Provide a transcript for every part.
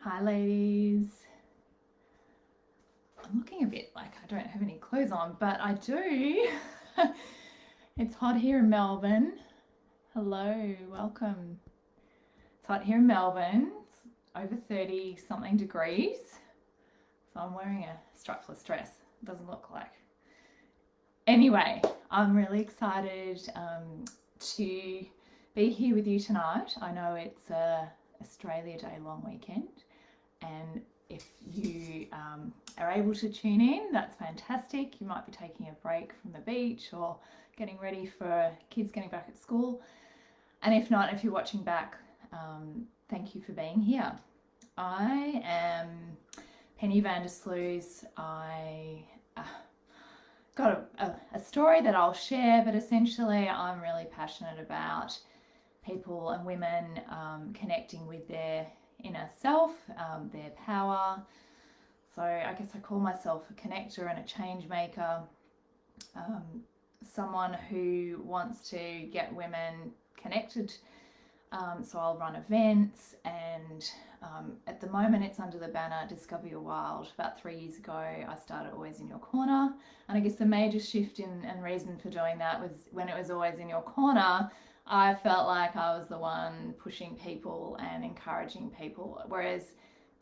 Hi ladies. I'm looking a bit like I don't have any clothes on, but I do. It's hot here in Melbourne. Hello, welcome. It's hot here in Melbourne. It's over 30 something degrees. So I'm wearing a strapless dress. It doesn't look like. Anyway, I'm really excited to be here with you tonight. I know it's a Australia Day long weekend, and if you are able to tune in, that's fantastic. You might be taking a break from the beach or getting ready for kids getting back at school. And if not, if you're watching back, thank you for being here. I am Penny Vandersloot. I got a story that I'll share, but essentially I'm really passionate about people and women connecting with their inner self, their power. So I guess I call myself a connector and a change maker, someone who wants to get women connected. So I'll run events, and at the moment it's under the banner Discover Your Wild. About 3 years ago I started Always in Your Corner, and I guess the major shift and reason for doing that was when it was Always in Your Corner, I felt like I was the one pushing people and encouraging people, whereas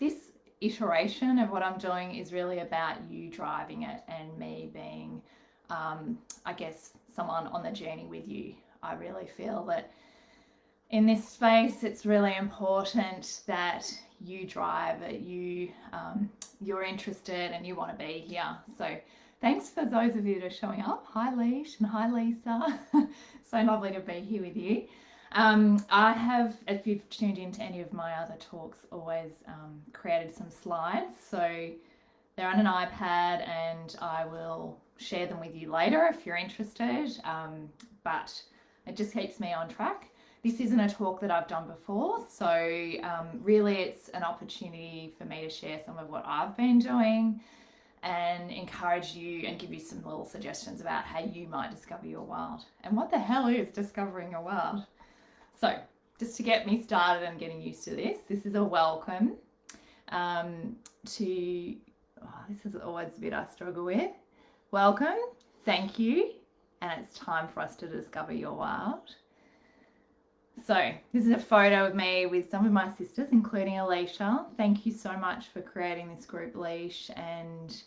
this iteration of what I'm doing is really about you driving it and me being, I guess, someone on the journey with you. I really feel that in this space it's really important that you drive it, you're interested and you want to be here. So thanks for those of you that are showing up. Hi Leash and hi Lisa. So lovely to be here with you. I have, if you've tuned into any of my other talks, always created some slides. So they're on an iPad and I will share them with you later if you're interested. But it just keeps me on track. This isn't a talk that I've done before, so really it's an opportunity for me to share some of what I've been doing and encourage you and give you some little suggestions about how you might discover your wild. And what the hell is discovering your wild? So just to get me started and getting used to this is a welcome to, this is always a bit I struggle with. Welcome, thank you, and it's time for us to discover your wild. So this is a photo of me with some of my sisters, including Alicia. Thank you so much for creating this group, Leash, and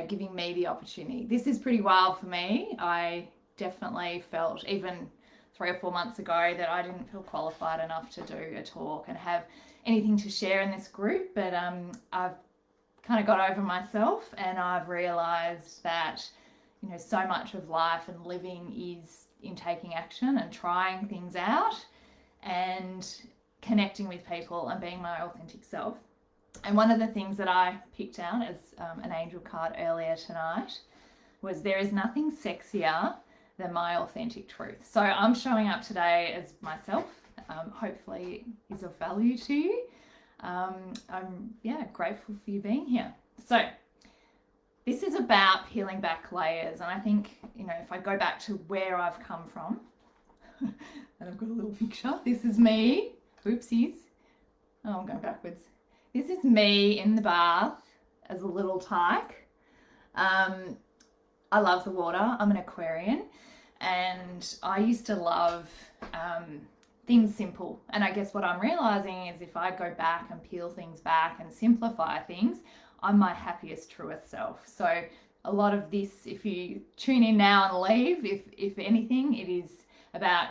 giving me the opportunity. This is pretty wild for me. I definitely felt, even 3 or 4 months ago, that I didn't feel qualified enough to do a talk and have anything to share in this group, but I've kind of got over myself, and I've realized that, you know, so much of life and living is in taking action and trying things out and connecting with people and being my authentic self. And one of the things that I picked out as an angel card earlier tonight was, there is nothing sexier than my authentic truth. So I'm showing up today as myself. Hopefully it is of value to you. I'm grateful for you being here. So this is about peeling back layers, and I think, you know, if I go back to where I've come from, and I've got a little picture. This is me. Oopsies. Oh, I'm going backwards. This is me in the bath as a little tyke. I love the water. I'm an Aquarian, and I used to love things simple. And I guess what I'm realizing is, if I go back and peel things back and simplify things, I'm my happiest, truest self. So a lot of this, if you tune in now and leave, if anything, it is about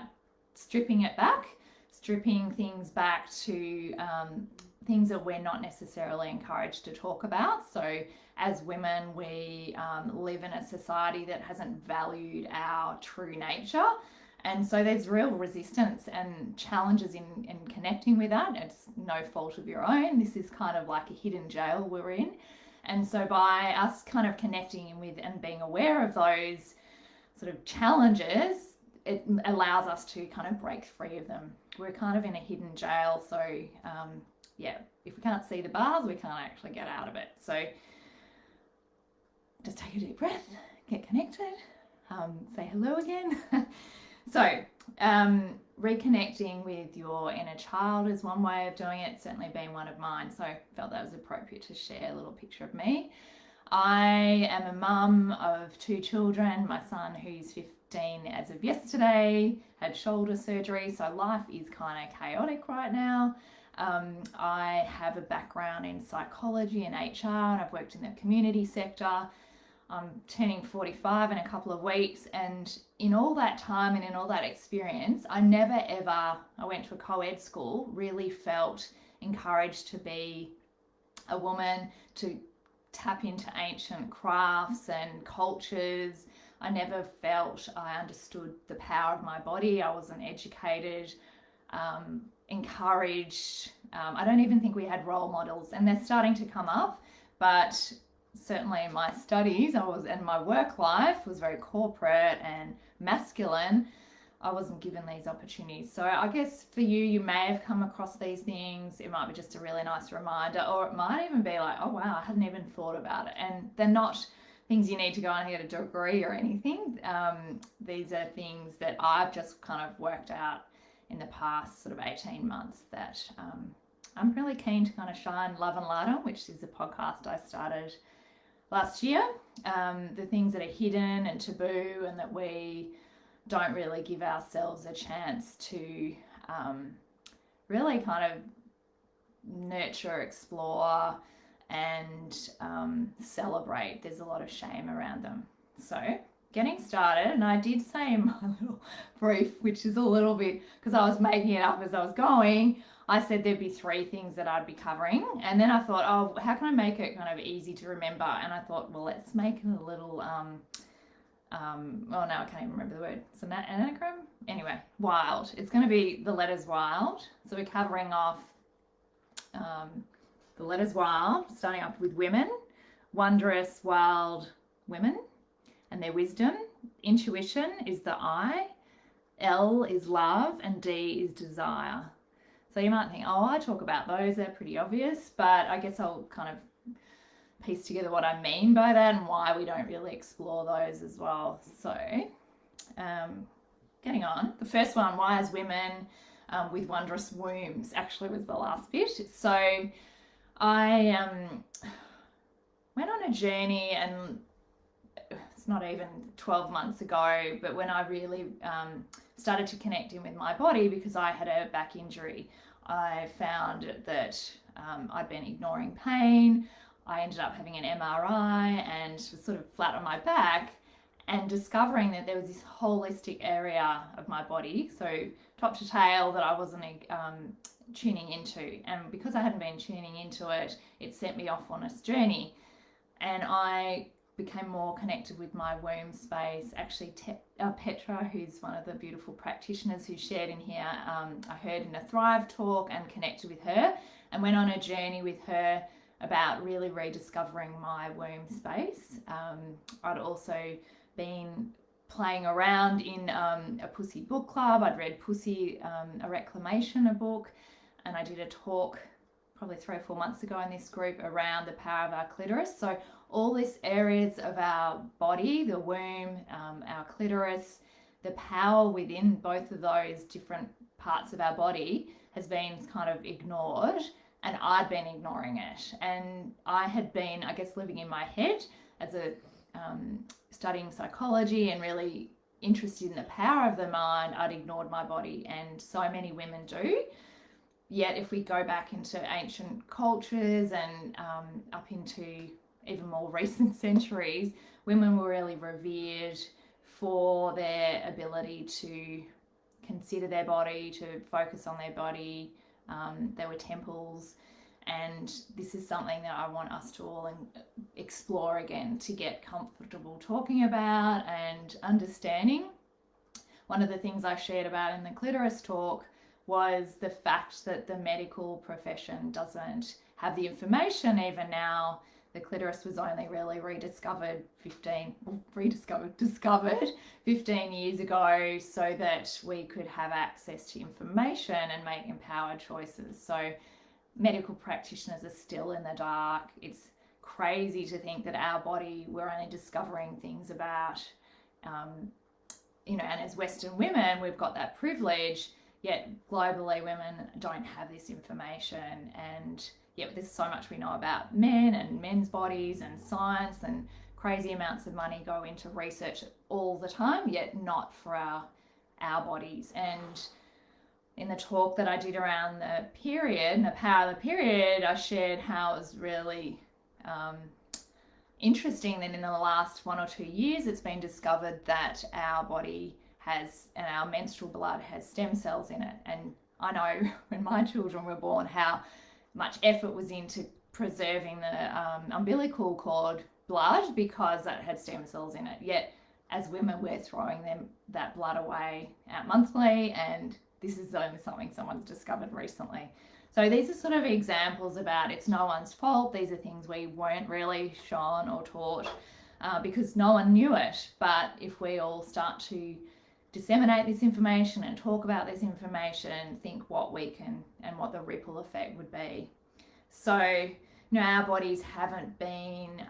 stripping it back, stripping things back to things that we're not necessarily encouraged to talk about. So as women, we live in a society that hasn't valued our true nature. And so there's real resistance and challenges in connecting with that. It's no fault of your own. This is kind of like a hidden jail we're in. And so by us kind of connecting with and being aware of those sort of challenges, it allows us to kind of break free of them. We're kind of in a hidden jail. So if we can't see the bars, we can't actually get out of it. So just take a deep breath, get connected, say hello again. So reconnecting with your inner child is one way of doing it, certainly being one of mine. So I felt that was appropriate to share a little picture of me. I am a mum of 2 children. My son, who's 15 as of yesterday, had shoulder surgery, so life is kind of chaotic right now. I have a background in psychology and HR, and I've worked in the community sector. I'm turning 45 in a couple of weeks, and in all that time and in all that experience, I never ever, I went to a co-ed school, really felt encouraged to be a woman, to tap into ancient crafts and cultures. I never felt I understood the power of my body. I wasn't educated, encouraged. I don't even think we had role models, and they're starting to come up, but certainly in my studies and my work life was very corporate and masculine. I wasn't given these opportunities. So I guess for you, you may have come across these things. It might be just a really nice reminder, or it might even be like, oh wow, I hadn't even thought about it. And they're not things you need to go and get a degree or anything. These are things that I've just kind of worked out in the past sort of 18 months that I'm really keen to kind of shine love and light on, which is a podcast I started last year. The things that are hidden and taboo, and that we don't really give ourselves a chance to really kind of nurture, explore, and celebrate. There's a lot of shame around them. So getting started, and I did say in my little brief, which is a little bit, because I was making it up as I was going, I said there'd be 3 things that I'd be covering, and then I thought, oh, how can I make it kind of easy to remember? And I thought, well, let's make it a little now I can't even remember the word. It's an anagram? Anyway, wild. It's going to be the letters wild. So we're covering off the letters wild, starting off with women, wondrous, wild women and their wisdom. Intuition is the I, L is love, and D is desire. So you might think, oh, I talk about those, they're pretty obvious, but I guess I'll kind of piece together what I mean by that and why we don't really explore those as well. So getting on, the first one, why as women with wondrous wombs, actually was the last bit. So I went on a journey, and it's not even 12 months ago, but when I really started to connect in with my body, because I had a back injury, I found that I'd been ignoring pain. I ended up having an MRI and was sort of flat on my back, and discovering that there was this holistic area of my body, so top to tail, that I wasn't tuning into. And because I hadn't been tuning into it, it sent me off on this journey. And I became more connected with my womb space. Actually, Petra, who's one of the beautiful practitioners who shared in here, I heard in a Thrive talk and connected with her and went on a journey with her about really rediscovering my womb space. I'd also been playing around in a Pussy book club. I'd read Pussy, a Reclamation, a book, and I did a talk probably 3 or 4 months ago in this group around the power of our clitoris. So all these areas of our body, the womb, our clitoris, the power within both of those different parts of our body has been kind of ignored, and I'd been ignoring it. And I had been, I guess, living in my head as a studying psychology and really interested in the power of the mind. I'd ignored my body, and so many women do. Yet if we go back into ancient cultures and up into even more recent centuries, women were really revered for their ability to consider their body, to focus on their body. There were temples, and this is something that I want us to all explore again, to get comfortable talking about and understanding. One of the things I shared about in the clitoris talk was the fact that the medical profession doesn't have the information. Even now, the clitoris was only really discovered 15 years ago, so that we could have access to information and make empowered choices. So medical practitioners are still in the dark. It's crazy to think that our body, we're only discovering things about, and as Western women, we've got that privilege. yet globally women don't have this information. And yet there's so much we know about men and men's bodies and science, and crazy amounts of money go into research all the time, yet not for our bodies. And in the talk that I did around the period and the power of the period, I shared how it was really interesting that in the last 1 or 2 years it's been discovered that our body has, and our menstrual blood has, stem cells in it. And I know when my children were born how much effort was into preserving the umbilical cord blood because that had stem cells in it. Yet as women, we're throwing that blood away monthly, and this is only something someone's discovered recently. So these are sort of examples about it's no one's fault. These are things we weren't really shown or taught because no one knew it. But if we all start to disseminate this information and talk about this information, think what we can and what the ripple effect would be. So, our bodies haven't been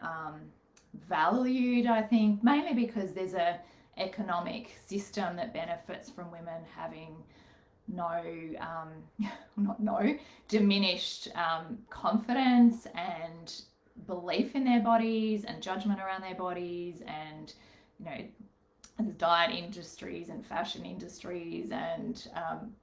valued, I think, mainly because there's a economic system that benefits from women having diminished confidence and belief in their bodies and judgment around their bodies, and there's diet industries and fashion industries and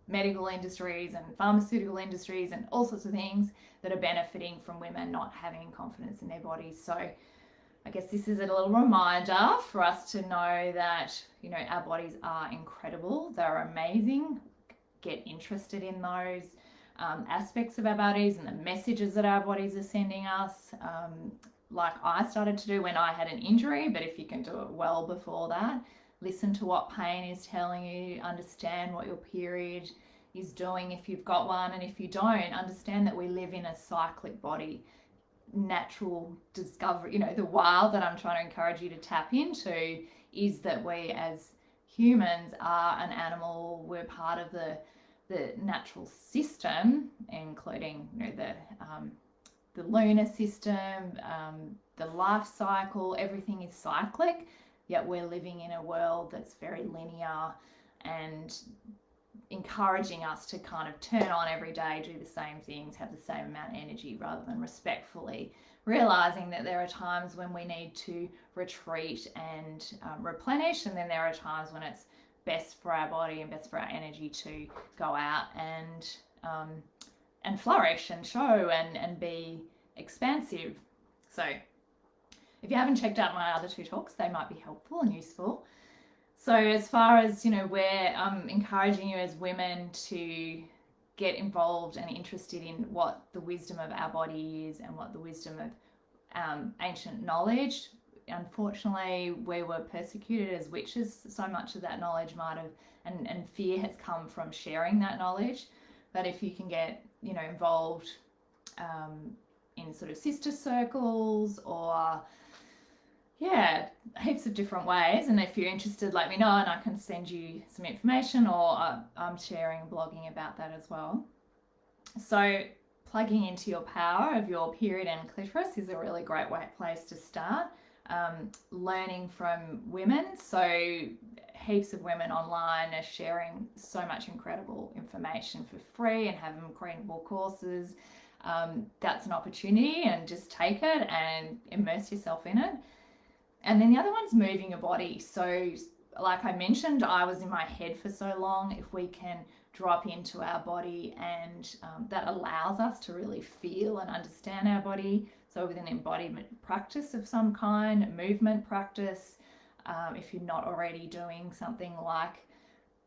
medical industries and pharmaceutical industries and all sorts of things that are benefiting from women not having confidence in their bodies. So I guess this is a little reminder for us to know that our bodies are incredible, they're amazing. Get interested in those aspects of our bodies and the messages that our bodies are sending us, like I started to do when I had an injury, but if you can do it well before that, listen to what pain is telling you, understand what your period is doing if you've got one, and if you don't, understand that we live in a cyclic body. Natural discovery, the wild that I'm trying to encourage you to tap into is that we as humans are an animal. We're part of the natural system, including the lunar system, the life cycle. Everything is cyclic, yet we're living in a world that's very linear and encouraging us to kind of turn on every day, do the same things, have the same amount of energy, rather than respectfully realizing that there are times when we need to retreat and replenish, and then there are times when it's best for our body and best for our energy to go out and flourish and show and be expansive. So if you haven't checked out my other 2 talks, they might be helpful and useful. So as far as, we're encouraging you as women to get involved and interested in what the wisdom of our body is and what the wisdom of ancient knowledge. Unfortunately, we were persecuted as witches. So much of that knowledge might have, and fear has come from sharing that knowledge. But if you can get, involved in sort of sister circles or heaps of different ways, and if you're interested, let me know and I can send you some information, or I'm sharing and blogging about that as well. So plugging into your power of your period and clitoris is a really great place to start. Learning from women, so heaps of women online are sharing so much incredible information for free and have incredible courses. That's an opportunity, and just take it and immerse yourself in it. And then the other one's moving your body. So like I mentioned, I was in my head for so long. If we can drop into our body, and that allows us to really feel and understand our body. So with an embodiment practice of some kind, a movement practice, if you're not already doing something like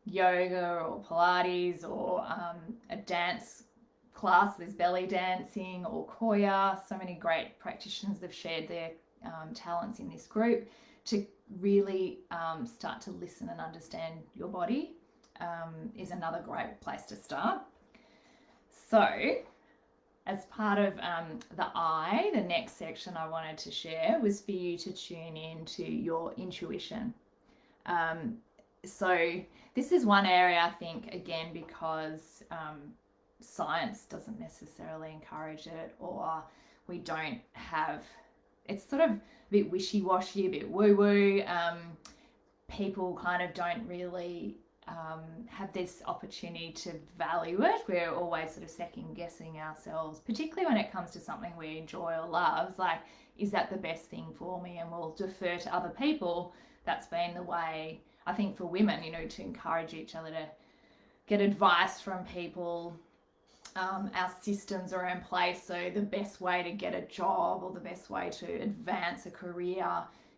yoga or Pilates or a dance class, there's belly dancing or Koya. So many great practitioners have shared their talents in this group to really start to listen and understand your body is another great place to start. So as part of the next section I wanted to share was for you to tune in to your intuition. So this is one area, I think, again, because science doesn't necessarily encourage it, or we don't have, it's sort of a bit wishy-washy, a bit woo-woo. People kind of don't really have this opportunity to value it. We're always sort of second guessing ourselves, particularly when it comes to something we enjoy or love. It's like, is that the best thing for me? And we'll defer to other people. That's been the way, I think, for women, you know, to encourage each other to get advice from people. Our systems are in place, so the best way to get a job or the best way to advance a career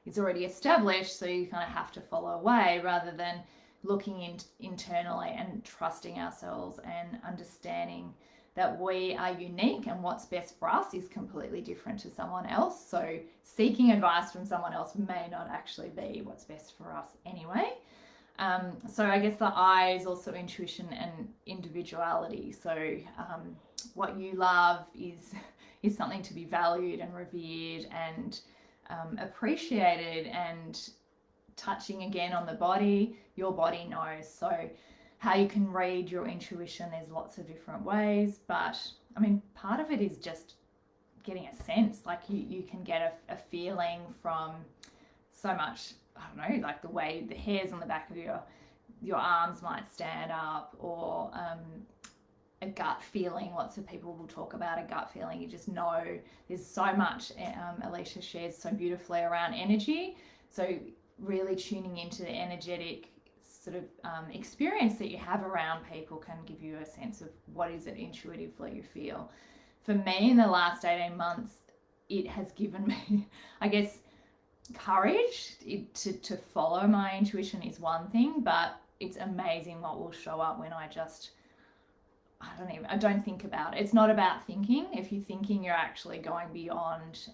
is already established, so you kind of have to follow away rather than looking internally and trusting ourselves and understanding that we are unique and what's best for us is completely different to someone else. So seeking advice from someone else may not actually be what's best for us anyway. So I guess the I is also intuition and individuality. So what you love is something to be valued and revered and appreciated, and touching again on the body, your body knows. So how you can read your intuition, there's lots of different ways, but I mean, part of it is just getting a sense, like you can get a feeling from so much, I don't know, like the way the hairs on the back of your arms might stand up, or a gut feeling. Lots of people will talk about a gut feeling. You just know. There's so much. Alicia shares so beautifully around energy. So really tuning into the energetic sort of experience that you have around people can give you a sense of what is it intuitively you feel. For me, in the last 18 months, it has given me, I guess, courage to follow my intuition is one thing, but it's amazing what will show up when I don't think about it. It's not about thinking. If you're thinking, you're actually going beyond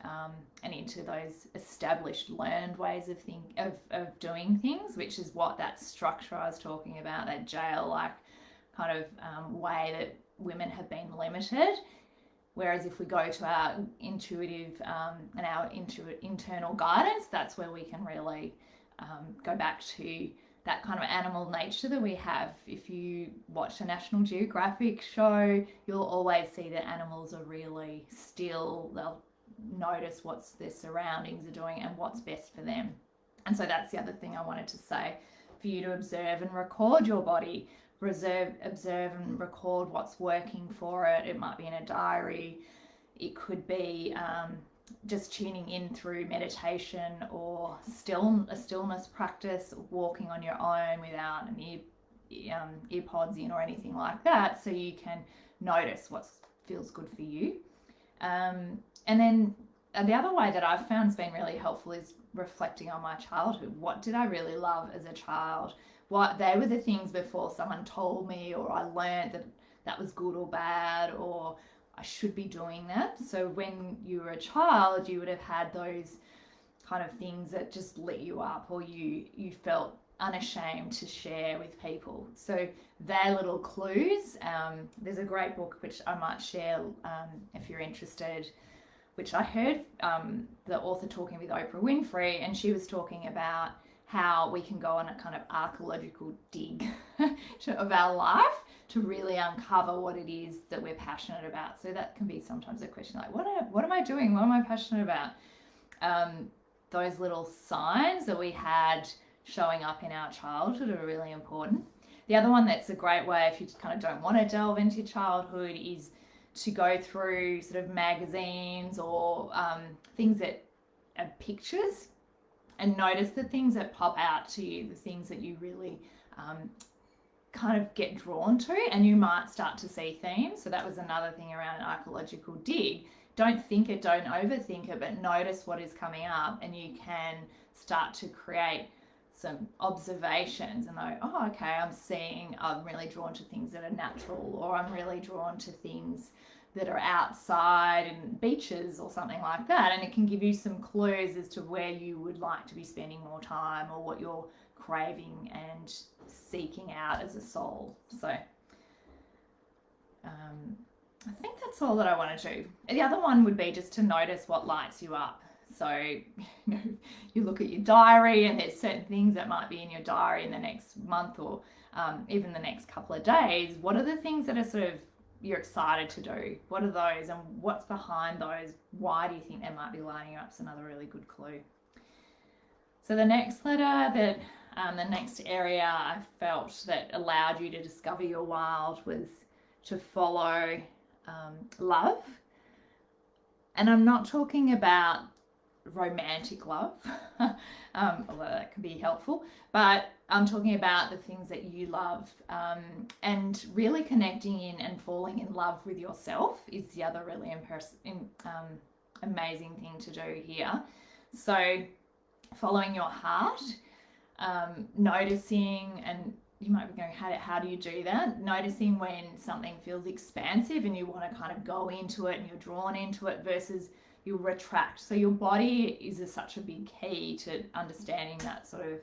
and into those established, learned ways of doing things, which is what that structure I was talking about, that jail-like kind of way that women have been limited. Whereas if we go to our intuitive and our internal guidance, that's where we can really go back to that kind of animal nature that we have. If you watch a National Geographic show, you'll always see that animals are really still. They'll notice what their surroundings are doing and what's best for them. And so that's the other thing I wanted to say, for you to observe and record your body. Observe and record what's working for it. It might be in a diary. It could be just tuning in through meditation or a stillness practice, walking on your own without an earpods in or anything like that, so you can notice what feels good for you. And then the other way that I've found has been really helpful is reflecting on my childhood. What did I really love as a child? What they were the things before someone told me, or I learned that was good or bad, or I should be doing that. So when you were a child, you would have had those kind of things that just lit you up, or you felt unashamed to share with people. So they're little clues. There's a great book which I might share if you're interested, which I heard the author talking with Oprah Winfrey, and she was talking about how we can go on a kind of archaeological dig of our life to really uncover what it is that we're passionate about. So that can be sometimes a question like, what am I doing? What am I passionate about? Those little signs that we had showing up in our childhood are really important. The other one that's a great way, if you kind of don't want to delve into childhood, is to go through sort of magazines or things that are pictures, and notice the things that pop out to you, the things that you really kind of get drawn to, and you might start to see themes. So that was another thing around an archaeological dig. Don't think it, don't overthink it, but notice what is coming up, and you can start to create some observations and go, oh, okay, I'm really drawn to things that are natural, or I'm really drawn to things that are outside and beaches or something like that. And it can give you some clues as to where you would like to be spending more time, or what you're craving and seeking out as a soul. So I think that's all that I want to do. The other one would be just to notice what lights you up. So you look at your diary, and there's certain things that might be in your diary in the next month, or even the next couple of days. What are the things that are sort of you're excited to do? What are those, and what's behind those? Why do you think they might be lining up? It's another really good clue. So the next letter that The next area I felt that allowed you to discover your wild was to follow love. And I'm not talking about romantic love, although that can be helpful, but I'm talking about the things that you love, and really connecting in and falling in love with yourself is the other really amazing thing to do here. So following your heart, noticing, and you might be going, how do you do that? Noticing when something feels expansive and you want to kind of go into it and you're drawn into it versus you retract. So your body is such a big key to understanding that sort of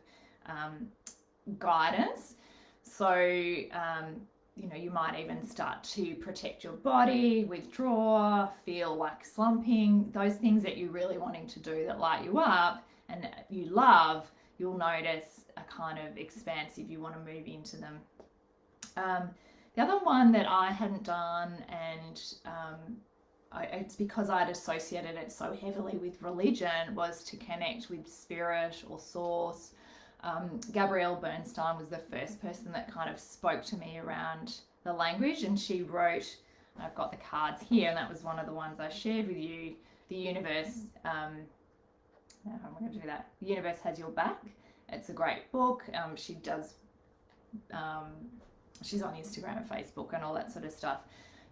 guidance. So, you might even start to protect your body, withdraw, feel like slumping, those things that you're really wanting to do that light you up and you love, you'll notice a kind of expansive, you want to move into them. The other one that I hadn't done, and it's because I'd associated it so heavily with religion, was to connect with spirit or source. Gabrielle Bernstein was the first person that kind of spoke to me around the language, and she wrote, I've got the cards here, and that was one of the ones I shared with you, the universe, I'm going to do that. The Universe Has Your Back. It's a great book. She does, she's on Instagram and Facebook and all that sort of stuff.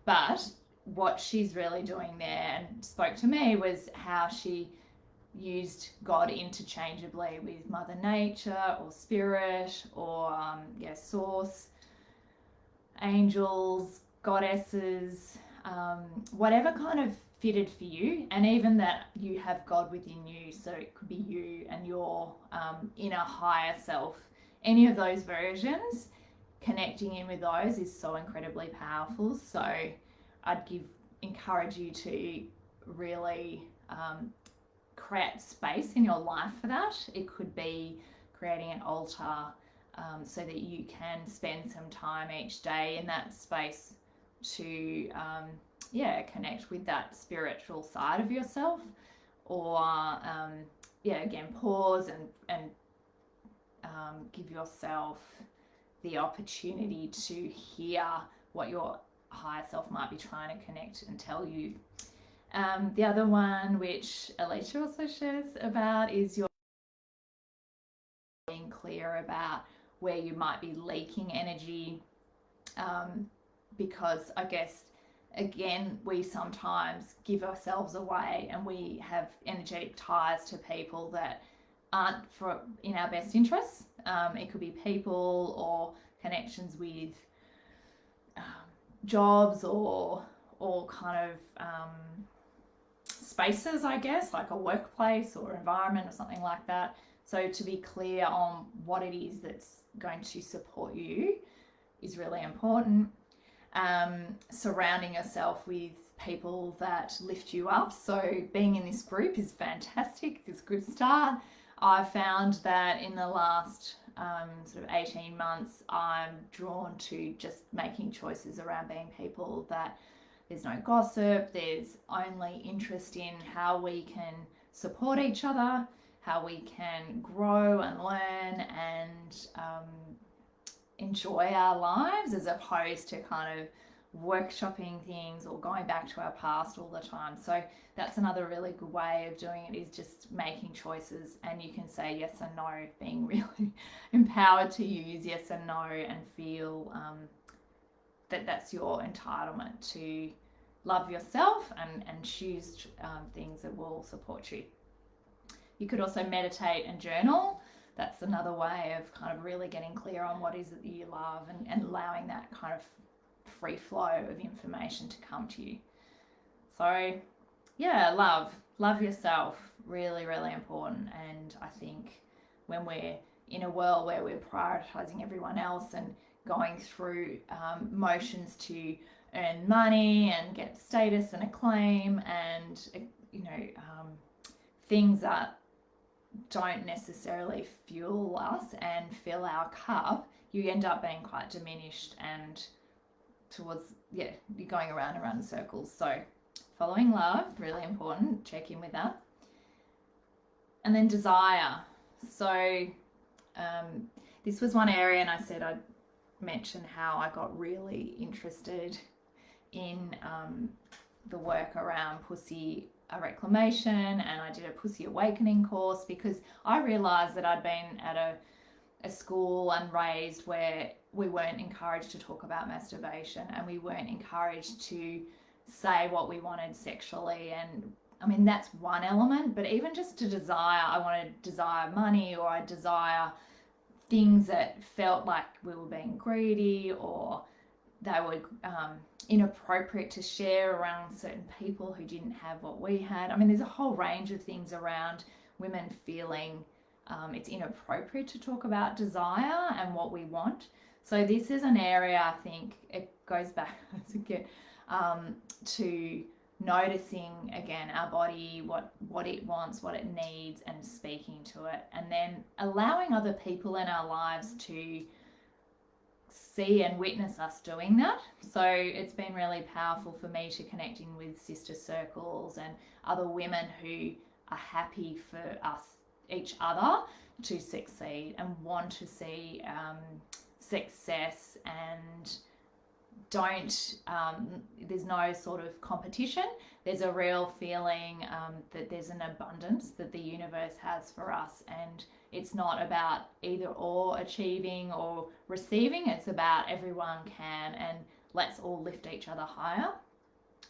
But what she's really doing there and spoke to me was how she used God interchangeably with Mother Nature or Spirit or Source, angels, goddesses, whatever kind of fitted for you, and even that you have God within you, so it could be you and your inner higher self. Any of those versions, connecting in with those is so incredibly powerful. So I'd encourage you to really create space in your life for that. It could be creating an altar so that you can spend some time each day in that space to connect with that spiritual side of yourself, or again, pause and give yourself the opportunity to hear what your higher self might be trying to connect and tell you. The other one, which Alicia also shares about, is your being clear about where you might be leaking energy, because I guess, again, we sometimes give ourselves away and we have energetic ties to people that aren't in our best interests. It could be people or connections with jobs or kind of spaces, I guess, like a workplace or environment or something like that. So to be clear on what it is that's going to support you is really important. Surrounding yourself with people that lift you up. So being in this group is fantastic. It's a good start. I found that in the last sort of 18 months, I'm drawn to just making choices around being people that there's no gossip, there's only interest in how we can support each other, how we can grow and learn and enjoy our lives, as opposed to kind of workshopping things or going back to our past all the time. So that's another really good way of doing it, is just making choices, and you can say yes and no, being really empowered to use yes and no, and feel that that's your entitlement to love yourself and choose things that will support you. You could also meditate and journal. That's another way of kind of really getting clear on what is it that you love, and allowing that kind of free flow of information to come to you. So yeah, love yourself, really, really important. And I think when we're in a world where we're prioritizing everyone else and going through motions to earn money and get status and acclaim and things that don't necessarily fuel us and fill our cup, you end up being quite diminished and you're going around and around in circles. So following love, really important, check in with that. And then desire. So This was one area, and I said I'd mention how I got really interested in the work around pussy reclamation, and I did a pussy awakening course because I realised that I'd been at a school and raised where we weren't encouraged to talk about masturbation, and we weren't encouraged to say what we wanted sexually. And I mean, that's one element, but even just to desire, I want to desire money, or I desire things that felt like we were being greedy, or they were inappropriate to share around certain people who didn't have what we had. I mean, there's a whole range of things around women feeling it's inappropriate to talk about desire and what we want. So this is an area, I think it goes back to noticing again our body, what it wants, what it needs, and speaking to it, and then allowing other people in our lives to see and witness us doing that. So it's been really powerful for me to connecting with sister circles and other women who are happy for us, each other, to succeed and want to see success, and don't there's no sort of competition. There's a real feeling that there's an abundance that the universe has for us, and it's not about either or, achieving or receiving. It's about everyone can, and let's all lift each other higher.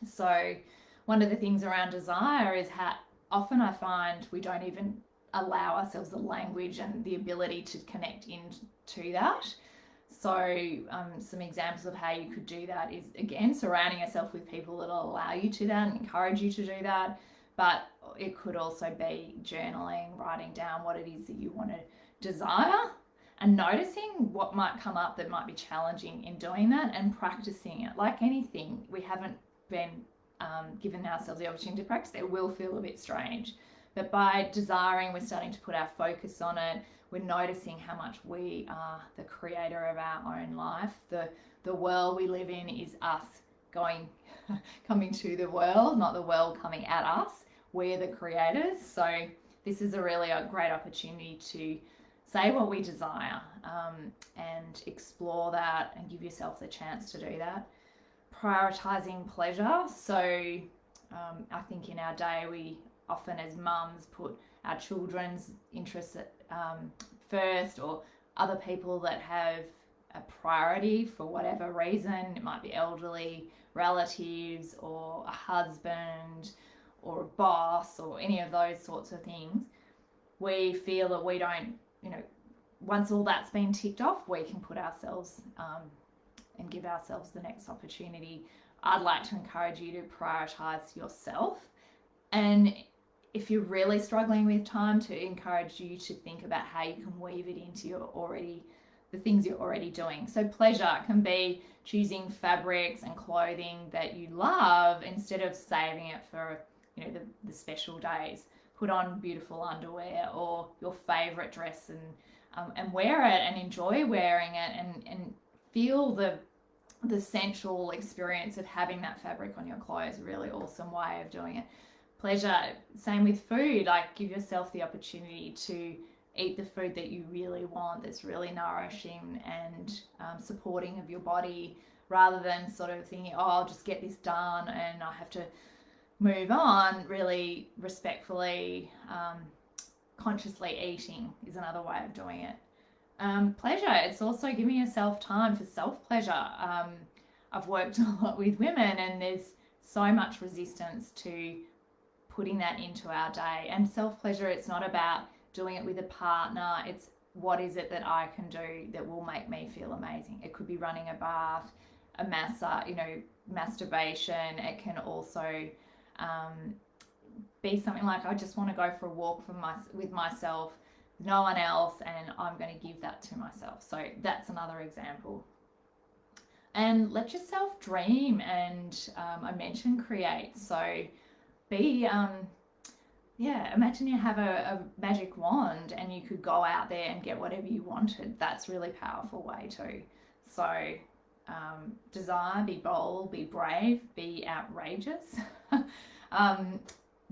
So one of the things around desire is how often I find we don't even allow ourselves the language and the ability to connect into that. So some examples of how you could do that is, again, surrounding yourself with people that will allow you to that and encourage you to do that. But it could also be journaling, writing down what it is that you want to desire, and noticing what might come up that might be challenging in doing that, and practicing it. Like anything, we haven't been given ourselves the opportunity to practice. It will feel a bit strange. But by desiring, we're starting to put our focus on it. We're noticing how much we are the creator of our own life. The world we live in is us coming to the world, not the world coming at us. We're the creators. So this is a great opportunity to say what we desire and explore that, and give yourself the chance to do that. Prioritizing pleasure. So I think in our day, we often as mums put our children's interests first, or other people that have a priority for whatever reason. It might be elderly relatives, or a husband, or a boss, or any of those sorts of things. We feel that we don't, once all that's been ticked off, we can put ourselves and give ourselves the next opportunity. I'd like to encourage you to prioritize yourself, and if you're really struggling with time, to encourage you to think about how you can weave it into the things you're already doing. So pleasure can be choosing fabrics and clothing that you love instead of saving it for the special days. Put on beautiful underwear or your favorite dress and wear it, and enjoy wearing it, and feel the sensual experience of having that fabric on your clothes. Really awesome way of doing it. Pleasure, same with food. Like, give yourself the opportunity to eat the food that you really want, that's really nourishing and supporting of your body, rather than sort of thinking, oh, I'll just get this done and I have to move on. Really respectfully, consciously eating is another way of doing it. Pleasure, it's also giving yourself time for self-pleasure. I've worked a lot with women, and there's so much resistance to putting that into our day. And self-pleasure, it's not about doing it with a partner. It's what is it that I can do that will make me feel amazing. It could be running a bath, a massage, masturbation. It can also be something like, I just want to go for a walk with myself, no one else, and I'm going to give that to myself. So that's another example. And let yourself dream, and I mentioned create. So be imagine you have a magic wand and you could go out there and get whatever you wanted. That's a really powerful way too. So desire, be bold, be brave, be outrageous.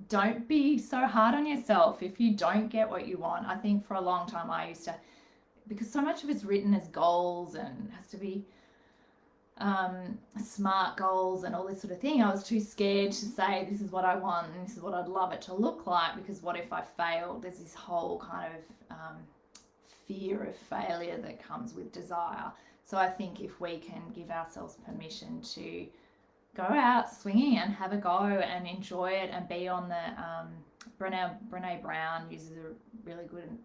Don't be so hard on yourself if you don't get what you want. I think for a long time I used to because so much of it's written as goals and has to be smart goals and all this sort of thing. I was too scared to say this is what I want and this is what I'd love it to look like, because what if I failed? There's this whole kind of fear of failure that comes with desire. So I think if we can give ourselves permission to go out swinging and have a go and enjoy it and be on the Brene Brown uses a really good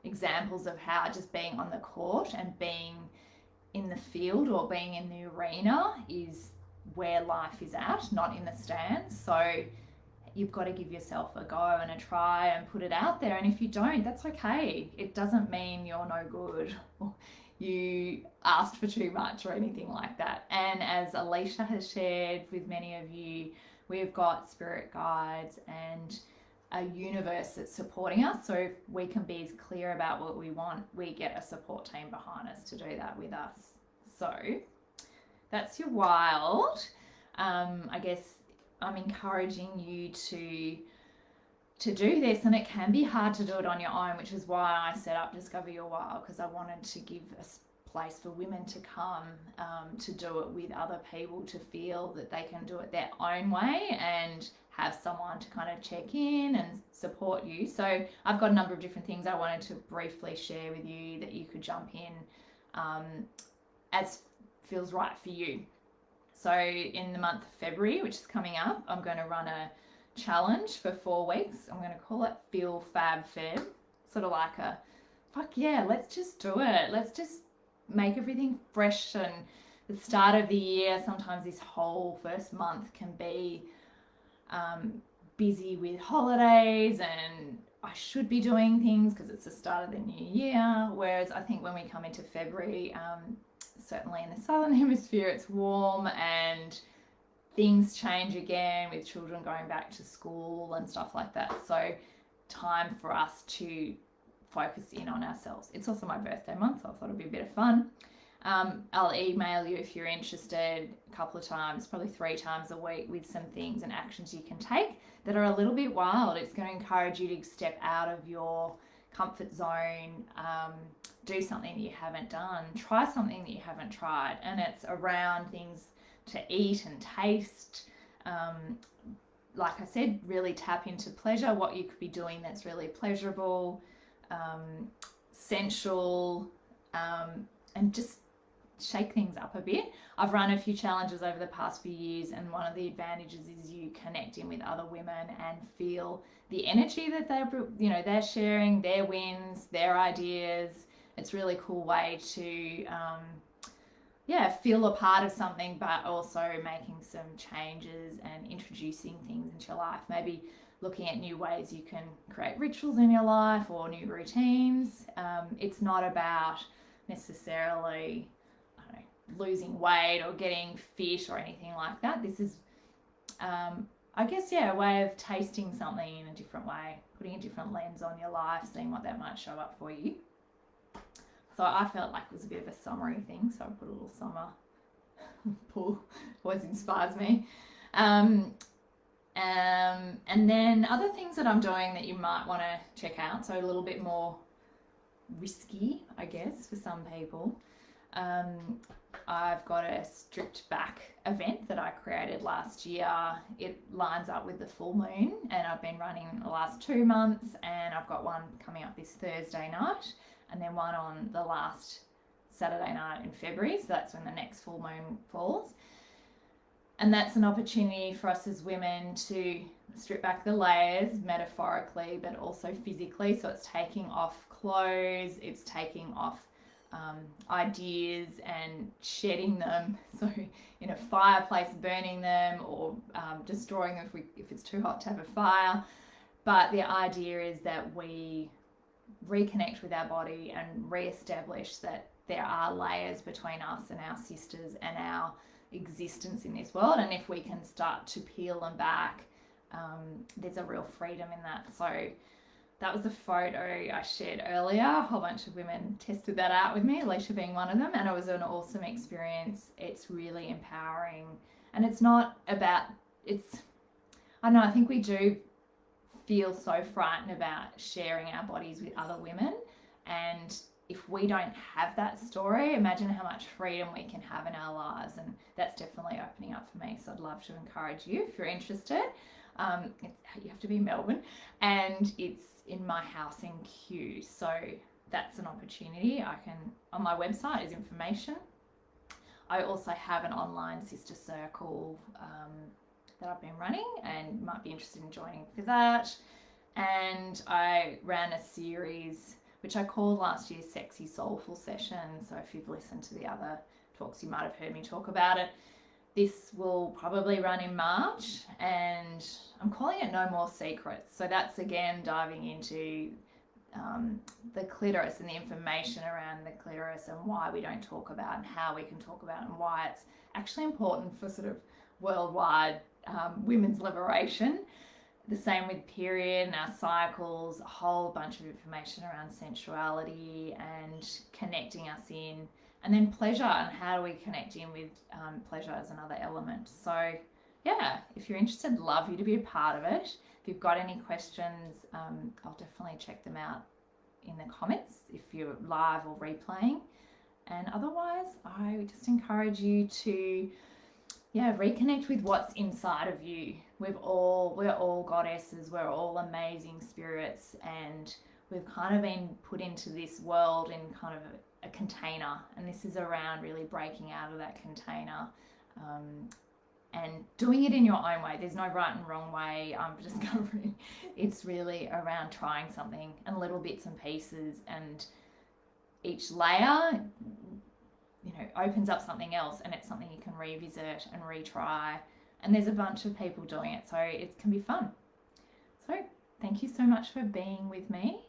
examples of how just being on the court and being in the field or being in the arena is where life is at, not in the stands. So you've got to give yourself a go and a try and put it out there. And if you don't, that's okay. It doesn't mean you're no good. You asked for too much or anything like that. And as Alicia has shared with many of you, we've got spirit guides and a universe that's supporting us. So if we can be as clear about what we want, we get a support team behind us to do that with us. So that's your wild. I guess I'm encouraging you to do this, and it can be hard to do it on your own, which is why I set up Discover Your Wild, because I wanted to give a place for women to come to do it with other people, to feel that they can do it their own way and have someone to kind of check in and support you. So I've got a number of different things I wanted to briefly share with you that you could jump in as feels right for you. So in the month of February, which is coming up, I'm going to run a challenge for 4 weeks. I'm going to call it Feel Fab Feb. Sort of like a, fuck yeah, let's just do it. Let's just make everything fresh. And the start of the year, sometimes this whole first month can be busy with holidays and I should be doing things because it's the start of the new year. Whereas I think when we come into February, certainly in the southern hemisphere, it's warm and things change again with children going back to school and stuff like that. So time for us to focus in on ourselves. It's also my birthday month, so I thought it'd be a bit of fun. I'll email you if you're interested a couple of times, probably 3 times a week, with some things and actions you can take that are a little bit wild. It's going to encourage you to step out of your comfort zone, do something that you haven't done, try something that you haven't tried. And it's around things to eat and taste. Like I said, really tap into pleasure, what you could be doing that's really pleasurable, sensual, and just shake things up a bit. I've run a few challenges over the past few years, and one of the advantages is you connect in with other women and feel the energy that they're sharing, their wins, their ideas. It's a really cool way to feel a part of something, but also making some changes and introducing things into your life. Maybe looking at new ways you can create rituals in your life or new routines. It's not about necessarily losing weight or getting fit or anything like that. This is, a way of tasting something in a different way, putting a different lens on your life, seeing what that might show up for you. So I felt like it was a bit of a summery thing, so I put a little summer pull. Always inspires me. And then other things that I'm doing that you might want to check out, so a little bit more risky, I guess, for some people. I've got a stripped back event that I created last year. It lines up with the full moon, and I've been running the last 2 months, and I've got one coming up this Thursday night, and then one on the last Saturday night in February, so that's when the next full moon falls. And that's an opportunity for us as women to strip back the layers, metaphorically, but also physically. So it's taking off clothes, it's taking off ideas and shedding them. So in a fireplace, burning them, or destroying them if it's too hot to have a fire. But the idea is that we reconnect with our body and re-establish that there are layers between us and our sisters and our existence in this world. And if we can start to peel them back, there's a real freedom in that. So that was a photo I shared earlier. A whole bunch of women tested that out with me, Alicia being one of them, and it was an awesome experience. It's really empowering, and it's not about, I think we do feel so frightened about sharing our bodies with other women, and if we don't have that story, imagine how much freedom we can have in our lives. And that's definitely opening up for me. So I'd love to encourage you if you're interested. You have to be in Melbourne, and it's in my house in Kew. So that's an opportunity. On my website is information. I also have an online sister circle that I've been running, and might be interested in joining for that. And I ran a series which I called last year's Sexy Soulful Session. So if you've listened to the other talks, you might have heard me talk about it. This will probably run in March, and I'm calling it No More Secrets. So that's again diving into the clitoris and the information around the clitoris and why we don't talk about and how we can talk about it, and why it's actually important for sort of worldwide women's liberation. The same with period and our cycles, a whole bunch of information around sensuality and connecting us in, and then pleasure and how do we connect in with pleasure as another element. So yeah, if you're interested, love you to be a part of it. If you've got any questions, I'll definitely check them out in the comments if you're live or replaying. And otherwise, I just encourage you to reconnect with what's inside of you. We're all goddesses, we're all amazing spirits, and we've kind of been put into this world in kind of a container, and this is around really breaking out of that container and doing it in your own way. There's no right and wrong way. I'm discovering it's really around trying something and little bits and pieces, and each layer opens up something else, and it's something you can revisit and retry, and there's a bunch of people doing it, so it can be fun. So thank you so much for being with me,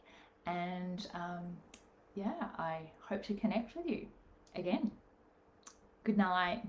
and I hope to connect with you again. Good night.